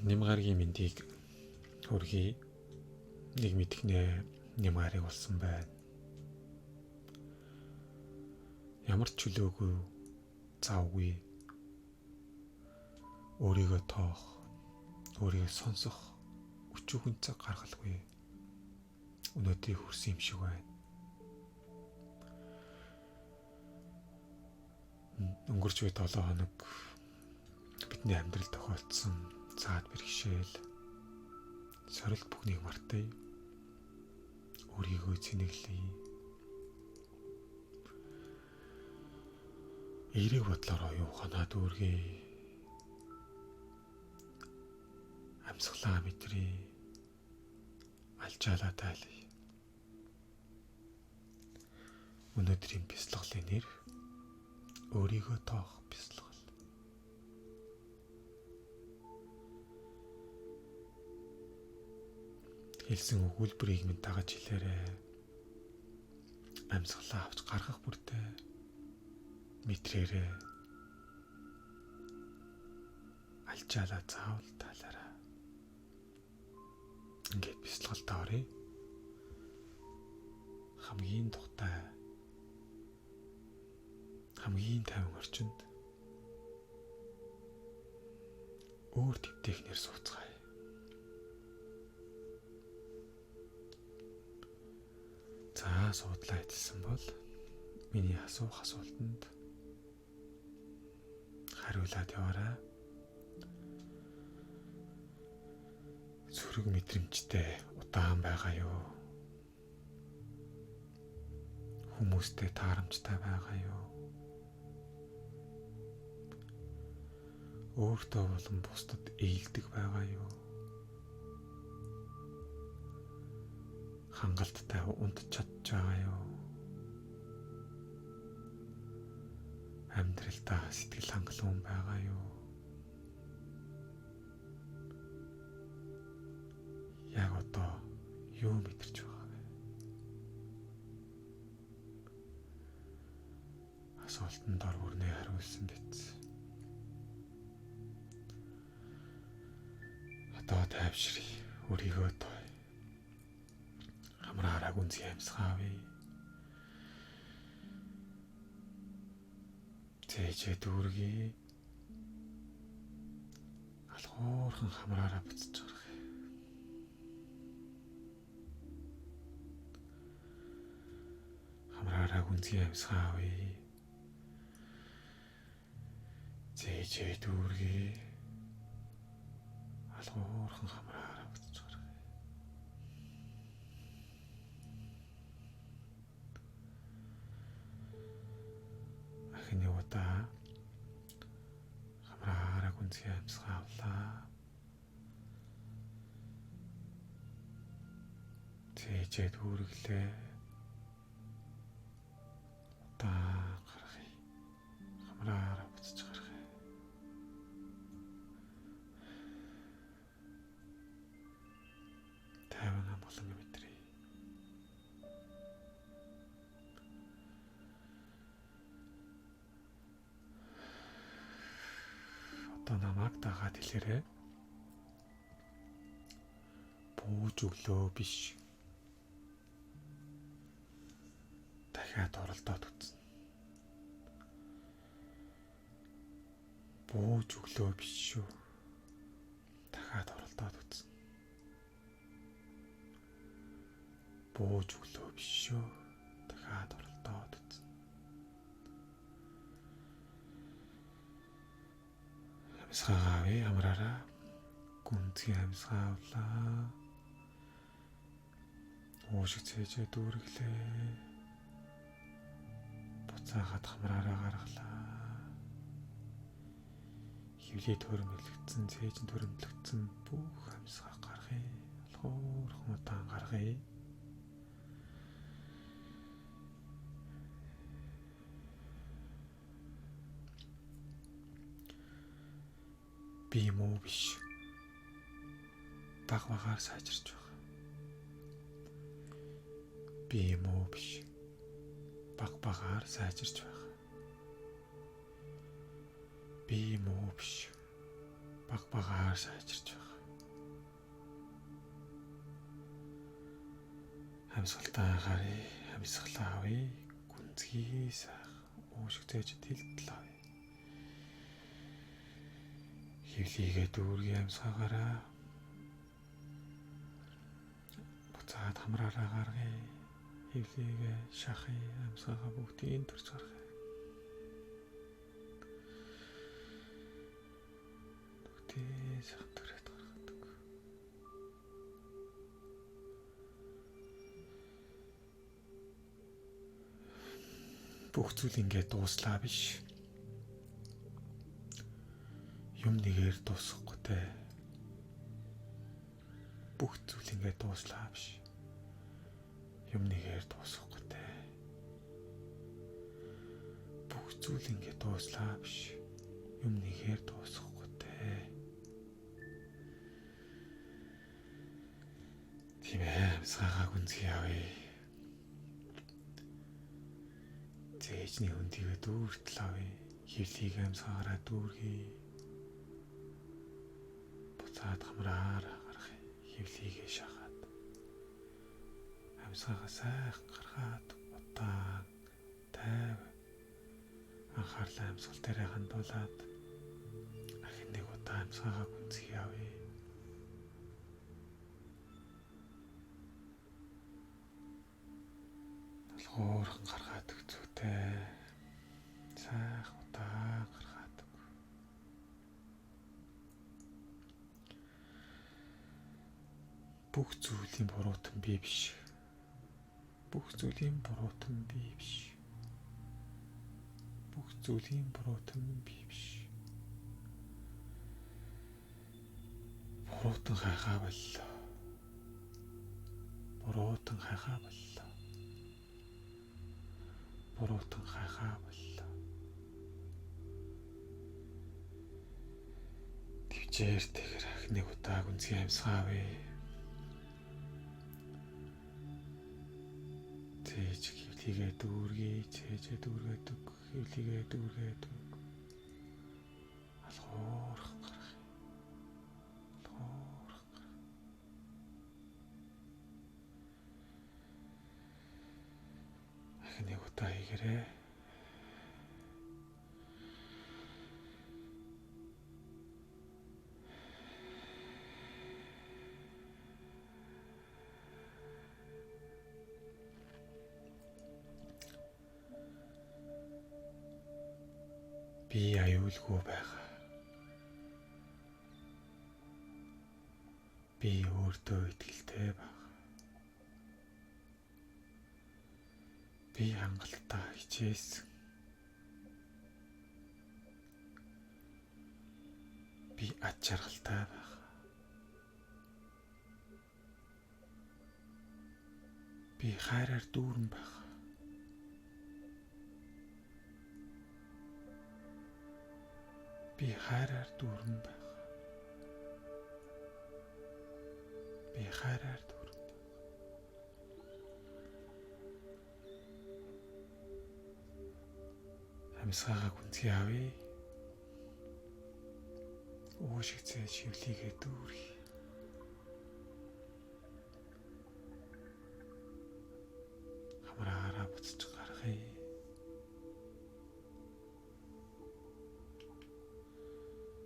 Нямгаргийн мэндийг хүргэе. Нэг мэдхнээ нямгарыг болсон байна. Ямар ч чөлөөгүй, завгүй, өөрийгөө тоох, өөрийгөө сонсох өчүүхэн цаг гаргалгүй өнөөдрийг хүрсэн юм шиг байна. Өнгөрч буй 7 хоног бидний амьдрал тохиолдсон цаад бэрхшээл, сорилт бүхнийг мартая. Өөрийгөө цэнэглэе. Эерэг бодлороо юу ханаад үргээ. Амьсгалаа мэдрээ. Алжаалаа тайлъя. Өнөөдрийн бяцлаглын нэр өөрийгөө тоох бяцлал. Хэлсэн өгүүлбэрийг минь дагаж хэлээрэй. Амьсгалаа авч гаргах бүртээ мэдрээрээ. Алжаалаа заавал таалаарай. Ингээд бяцлагалтаа оръё. Хамгийн тухтай, хамгийн тайван орчинд өөр төвтэйхнэр сууцгаая. За суудлаа хэлсэн бол миний асуух асуултанд хариулаад яваарай. Зүрэг мэдрэмжтэй удаан байгаа юу? Хүмүүстэй таарамжтай байгаа юу? Өөртөө болон бусдад ээлдэг байгаа юу? Хангалттай унтж чадж байгаа юу? Амьдралдаа сэтгэл хангалуун байгаа юу? Яг одоо юу мэдэрч байгаа вэ? Асуултанд ор бүрнээ хариулсан биз. Одоо тайвширъя. Өөрийгөө тоо. Хамраараа гүнзгий амьсгаавь. Зээжээ дүүргий. Алхуурхан хамраараа буцаж гарах. Хамраараа гүнзгий амьсгаавь. Зээжээ дүүргий. Алхуурхан хамраараа буцаж гарах. Ахны удаа хамраараа гүнзгий амьсгаавлаа. Зээжээ дүүргэлээ. Удаа гарах. Хамраараа буцаж гарах. Тайван амгалан мэдрээ. Одоо намайг дагаад хэлээрэй. Бууж өглөө биш. Дахиад оролдоод үзнэ. Бууж өглөө биш шүү. Дахиад оролдоод үзнэ. Бууж өглөө биш шүү. Дахиад оролдоод үзнэ. Амьсгаагаавь, амраараа. Гүнзгий амьсгаавлаа. Уушиг цээжээ дүүргэлээ. Буцаагаад хамраараа гаргалаа. Хөвлөд төрөмөлгдсөн, цээжин төрөмөлгдсөн бүх амьсгаа гаргая. Алхуурхан удаан гаргая. Би юм уу биш. Баг багаар сайжирч байгаа. Би юм уу биш. Баг багаар сайжирч байгаа. Би юм уу биш. Баг багаар сайжирч байгаа. Амьсгалтаа гарыг амьсгалаа авъя. Гүнзгий сайх уушиг зээжэд хилтлээ. Хөвлийгээ дүүргийн амьсгаагаараа буцаад хамраараа гаргая. Хөвлийгээ шахах амьсгаагаа бүгдийг төрж гаргая. Бүгдийг сайхан төрөөд гаргадаг. Бүх зүйл ингээд дууслаа биш. Юм нэгээр дуусахгүй те. Бүх зүйл ингээд дууслаа биш. Юм нэгээр дуусахгүй те. Бүх зүйл ингээд дууслаа биш. Юм нэгээр дуусахгүй те. Тийм ээ, амьсгаагаа гүнзгий авъя. Зээжний хөндийгээ дүүртэл авъя. Хөвлийг амьсгаагаараа дүүргий. Буцаад хамраараа гаргая. Хөвлийгээ шахаад. Амьсгаагаа сайхан гаргаад удаан тайв. Анхаарлаа амьсгал дээрээ хандуулаад ахин нэг удаа амьсгаагаа гүнзгий авъя. Хоорхон гаргаад өгцөөтэй. Сайхан удаан гаргаад өг. Бүх зүйлийн буруутан би биш. Бүх зүйлийн буруутан би биш. Бүх зүйлийн буруутан би биш. Буруутан хайхаа боллоо. Буруутан хайхаа боллоо. Буруутан хайхаа боллоо. Твчээр тэгэр ах нэг удаа гүнзгий амьсгаавэ. Зээж хөвлийгээ дүүргий, зээжээ дүүргээд өг, хөвлийгээ дүүргээд өг. Алхуурах гарах. Алхуурах гарах. Ах нэг удаа хийгэрээ. Би аюулгүй байгаа. Би өөртөө итгэлтэй байгаа. Би хангалттай хичээсэн. Би ад жаргалтай байгаа. Би хайраар дүүрэн байгаа. Би хайраар дүүрэн байгаа. Би хайраар дүүрэн байгаа. Амьсгаагаа гүнзгий авъя. Уушиг зээж хөвлийгээ дүүргий. Хамраараа буцаж гаргая.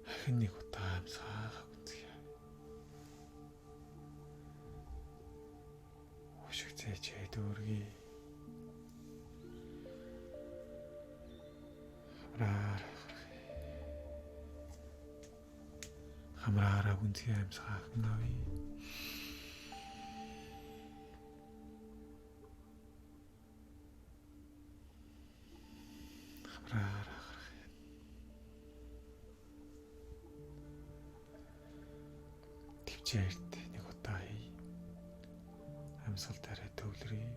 Ахин нэг удаа амьсгаагаа гүнзгий авъя. Уушиг зээж дүүргий. Хамраараа гүнзгий амьсгаах навъя. Хамраараа гаргая. Твчээрт нэг удаа хий. Амьсгал дээр төвлөрье.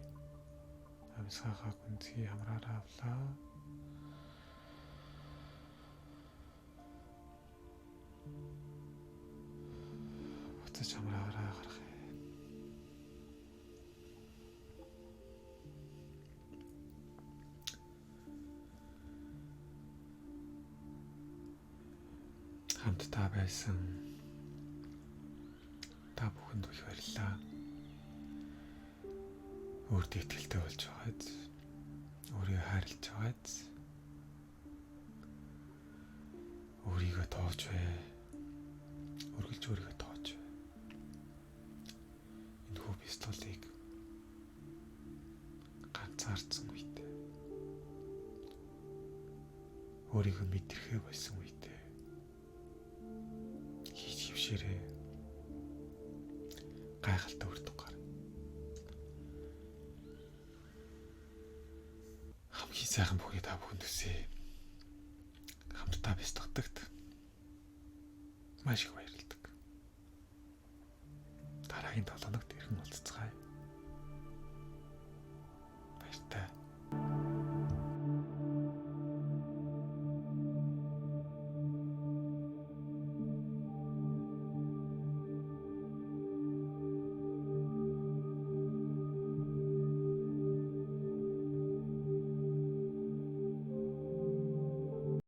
Амьсгаагаа гүнзгий хамраараа авлаа. Буцаж хамраараа гаргая. Хамтдаа байсан та бүхэнд их баярлалаа. өөртөө ихтэй болж байгааз, өөрийгөө хайрлаж байгааз, өөрийгөө тоож бай. Үргэлж өөрийгөө тоож бай. Энэ хүү пистолыг ганцаардсан үедээ, өөрийгөө мэдрэхээ байсан үедээ хийж хөвшөрөө гайхалтай үр дүн гарна. Хамгийн сайхан бүхний та бүхэнд хүсье. Хамтдаа бясдагдагт маш их